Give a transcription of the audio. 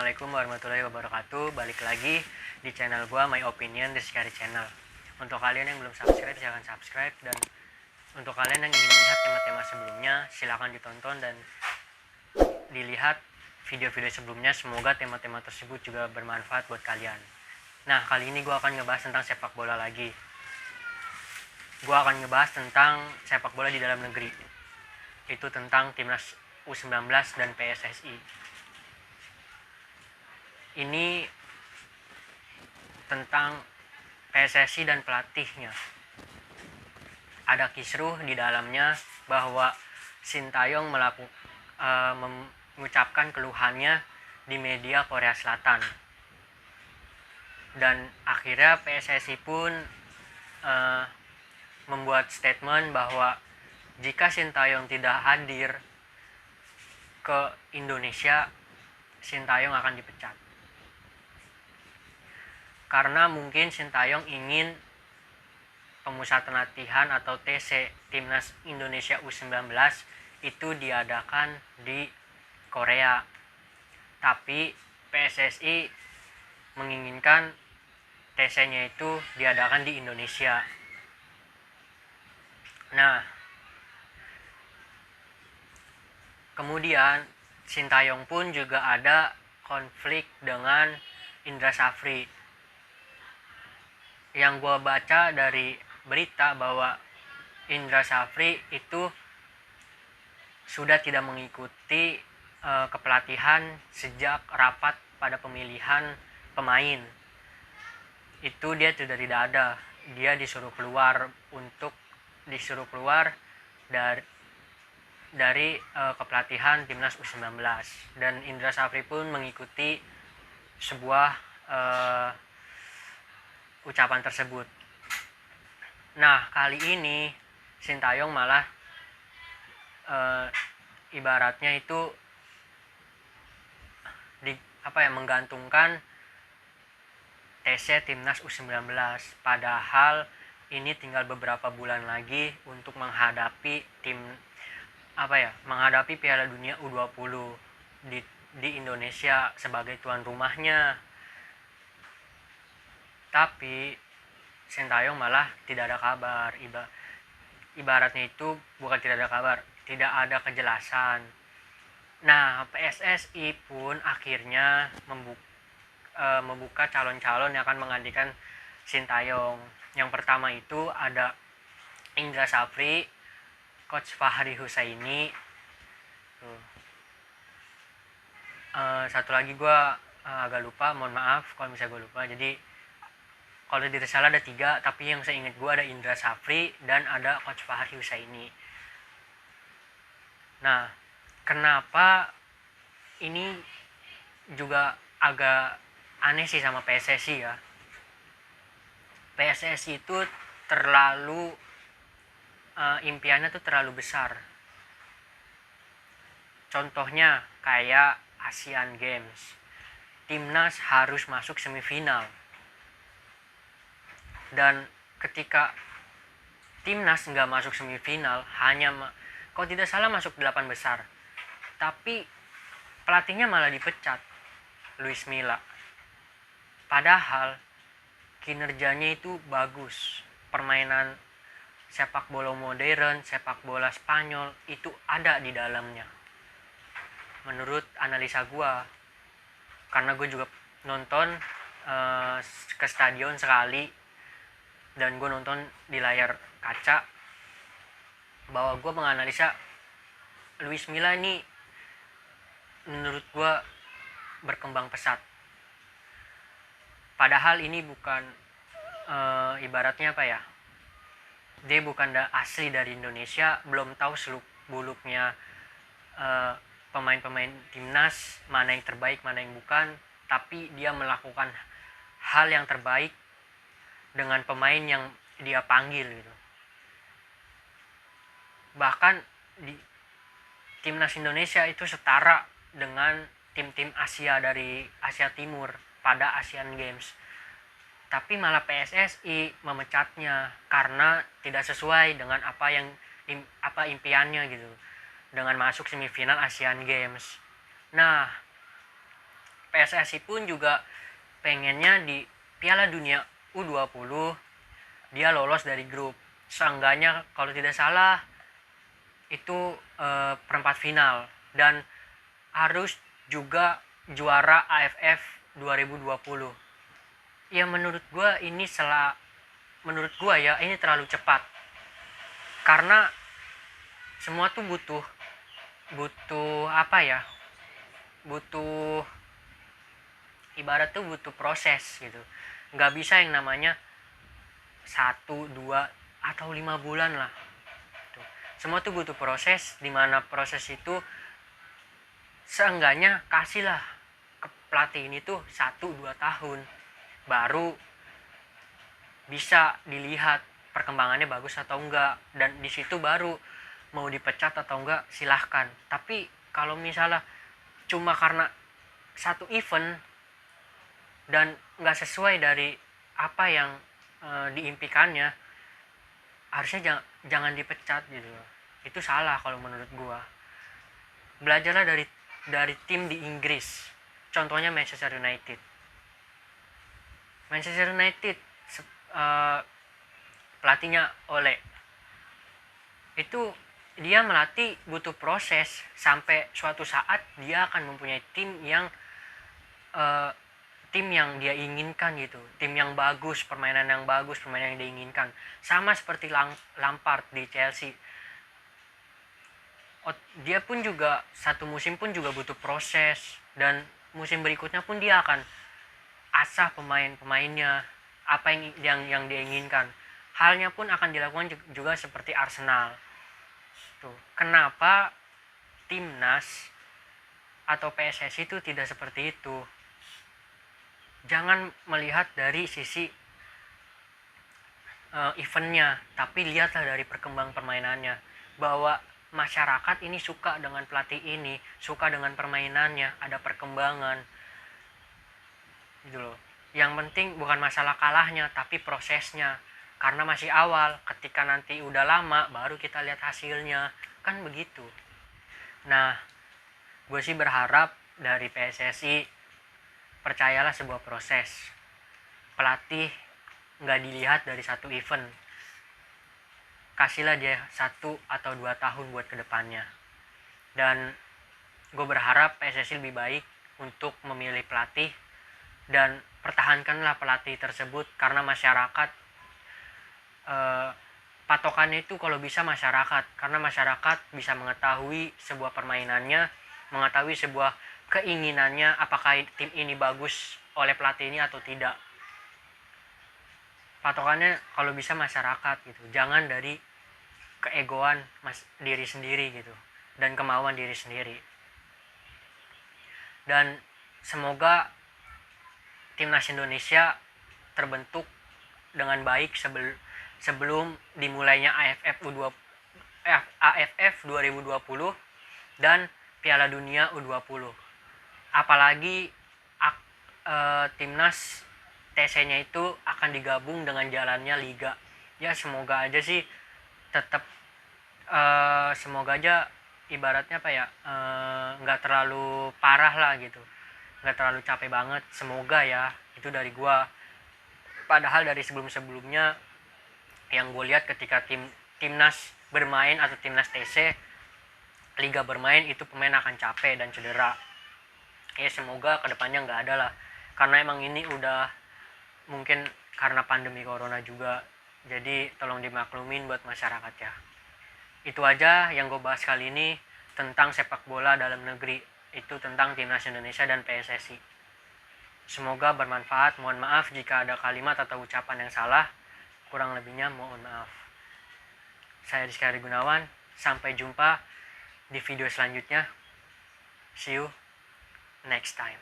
Assalamualaikum warahmatullahi wabarakatuh. Balik lagi di channel gua My Opinion The Scary Channel. Untuk kalian yang belum subscribe, silahkan subscribe. Dan untuk kalian yang ingin melihat tema-tema sebelumnya, silahkan ditonton dan dilihat video-video sebelumnya. Semoga tema-tema tersebut juga bermanfaat buat kalian. Nah, kali ini gua akan ngebahas tentang sepak bola lagi. Gua akan ngebahas tentang sepak bola di dalam negeri. Itu tentang timnas U19 dan PSSI. Ini tentang PSSI dan pelatihnya. Ada kisruh di dalamnya bahwa Sintayong mengucapkan keluhannya di media Korea Selatan. Dan akhirnya PSSI pun membuat statement bahwa jika Sintayong tidak hadir ke Indonesia, Sintayong akan dipecat. Karena mungkin Sintayong ingin pemusatan latihan atau TC Timnas Indonesia U19 itu diadakan di Korea. Tapi PSSI menginginkan TC-nya itu diadakan di Indonesia. Nah, kemudian Sintayong pun juga ada konflik dengan Indra Safri. Yang gue baca dari berita bahwa Indra Safri itu sudah tidak mengikuti kepelatihan sejak rapat pada pemilihan pemain. Itu dia sudah tidak ada. Dia disuruh keluar dari kepelatihan timnas U19, dan Indra Safri pun mengikuti sebuah ucapan tersebut. Nah, kali ini Sintayong malah ibaratnya itu menggantungkan TC timnas U19, padahal ini tinggal beberapa bulan lagi untuk menghadapi menghadapi Piala Dunia U20 di Indonesia sebagai tuan rumahnya. Tapi Sintayong malah tidak ada kabar. Ibaratnya itu bukan tidak ada kabar, tidak ada kejelasan. Nah, PSSI pun akhirnya membuka calon-calon yang akan menggantikan Sintayong. Yang pertama itu ada Indra Safri, Coach Fahri Husaini. Satu lagi gue agak lupa, mohon maaf kalau misalnya gue lupa. Jadi kalau tidak salah ada 3, tapi yang saya ingat gue ada Indra Safri dan ada Coach Fahri Husaini. Nah, kenapa ini juga agak aneh sih sama PSSI ya. PSSI itu terlalu impiannya tuh terlalu besar. Contohnya kayak Asian Games, timnas harus masuk semifinal. Dan ketika timnas nggak masuk semifinal, kalau tidak salah masuk 8 besar, tapi pelatihnya malah dipecat, Luis Milla. Padahal kinerjanya itu bagus, permainan sepak bola modern, sepak bola Spanyol itu ada di dalamnya. Menurut analisa gue, karena gue juga nonton ke stadion sekali dan gue nonton di layar kaca, bahwa gue menganalisa Luis Milla ini menurut gue berkembang pesat. Padahal ini bukan ibaratnya dia bukan asli dari Indonesia, belum tahu seluk buluknya pemain-pemain timnas, mana yang terbaik mana yang bukan, tapi dia melakukan hal yang terbaik dengan pemain yang dia panggil gitu. Bahkan di timnas Indonesia itu setara dengan tim-tim Asia dari Asia Timur pada Asian Games. Tapi malah PSSI memecatnya karena tidak sesuai dengan apa impiannya gitu, dengan masuk semifinal Asian Games. Nah, PSSI pun juga pengennya di Piala Dunia U20 dia lolos dari grup, seenggaknya kalau tidak salah itu perempat final, dan harus juga juara AFF 2020. Ya menurut gua ya ini terlalu cepat, karena semua tuh butuh apa ya, butuh ibarat tuh butuh proses gitu. Nggak bisa yang namanya 1, 2 atau 5 bulan lah. Semua tuh butuh proses, dimana proses itu seenggaknya kasihlah ke pelatih ini tuh 1-2 tahun baru bisa dilihat perkembangannya bagus atau enggak, dan di situ baru mau dipecat atau enggak silahkan. Tapi kalau misalnya cuma karena satu event dan nggak sesuai dari apa yang diimpikannya, harusnya jangan dipecat gitu. Itu salah kalau menurut gua. Belajarlah dari tim di Inggris, contohnya Manchester United. Pelatihnya Ole, itu dia melatih butuh proses sampai suatu saat dia akan mempunyai tim yang dia inginkan gitu, tim yang bagus, permainan yang bagus, permainan yang dia inginkan. Sama seperti Lampard di Chelsea. Dia pun juga satu musim pun juga butuh proses, dan musim berikutnya pun dia akan asah pemain-pemainnya apa yang dia inginkan. Halnya pun akan dilakukan juga seperti Arsenal. Tuh, kenapa timnas atau PSSI itu tidak seperti itu? Jangan melihat dari sisi eventnya, tapi lihatlah dari perkembangan permainannya, bahwa masyarakat ini suka dengan pelatih ini, suka dengan permainannya, ada perkembangan gitu loh. Yang penting bukan masalah kalahnya, tapi prosesnya, karena masih awal. Ketika nanti udah lama baru kita lihat hasilnya, kan begitu. Nah, gue sih berharap dari PSSI, percayalah sebuah proses. Pelatih nggak dilihat dari satu event, kasihlah dia 1 atau 2 tahun buat kedepannya. Dan gue berharap PSSI lebih baik untuk memilih pelatih, dan pertahankanlah pelatih tersebut, karena masyarakat patokannya itu kalau bisa masyarakat, karena masyarakat bisa mengetahui sebuah permainannya, mengetahui sebuah keinginannya, apakah tim ini bagus oleh pelatih ini atau tidak. Patokannya kalau bisa masyarakat gitu, jangan dari keegoan diri sendiri gitu, dan kemauan diri sendiri. Dan semoga timnas Indonesia terbentuk dengan baik sebelum dimulainya AFF 2020 dan Piala Dunia U20. Apalagi timnas TC-nya itu akan digabung dengan jalannya liga. Ya semoga aja sih tetap semoga aja ibaratnya apa ya, nggak terlalu parah lah gitu, nggak terlalu capek banget. Semoga ya, itu dari gua. Padahal dari sebelumnya yang gue lihat ketika timnas bermain atau timnas TC liga bermain, itu pemain akan capek dan cedera. Ya semoga kedepannya nggak ada lah, karena emang ini udah mungkin karena pandemi corona juga, jadi tolong dimaklumin buat masyarakat ya. Itu aja yang gue bahas kali ini tentang sepak bola dalam negeri, itu tentang timnas Indonesia dan PSSI. Semoga bermanfaat. Mohon maaf jika ada kalimat atau ucapan yang salah, kurang lebihnya mohon maaf. Saya Rizky Ari Gunawan, sampai jumpa di video selanjutnya. See you next time.